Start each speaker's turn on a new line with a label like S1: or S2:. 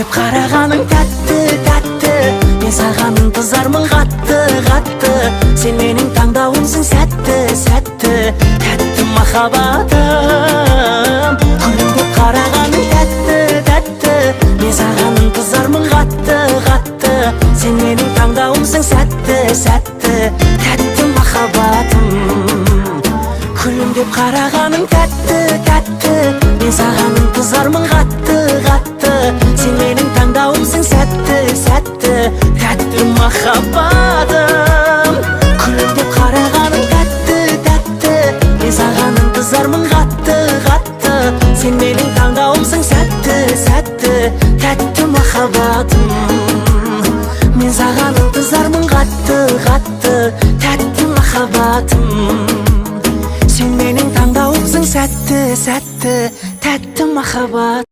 S1: күлімдеп қарағаның тәтті, тәтті. Мен саған ынтызармын қатты, қатты. Сен менің таңдауымсың сәтті, сәтті. Тәтті махаббатым. Күлімдеп қарағаның тәтті, тәтті. Мен саған ынтызармын қатты, қатты. Сен менің таңдауымсың сәтті, сәтті. Тәтті махаббатым. Күлімдеп қарағаның тәтті, тәтті. Мен саған ынтызармын қатты, қатты. Сен менің таңдауымсың сәтті, сәтті. Тәтті махаббатым. Күлімдеп қарағаның тәтті, тәтті. Мен саған ынтызармын қатты, қатты. Сен менің таңдауымсың сәтті, сәтті. Тәтті махаббатым. Мен саған ынтызармын қатты, қатты. Тәтті махаббатым. Сен менің таңдауымсың сәтті, сәтті. Тәтті махаббат.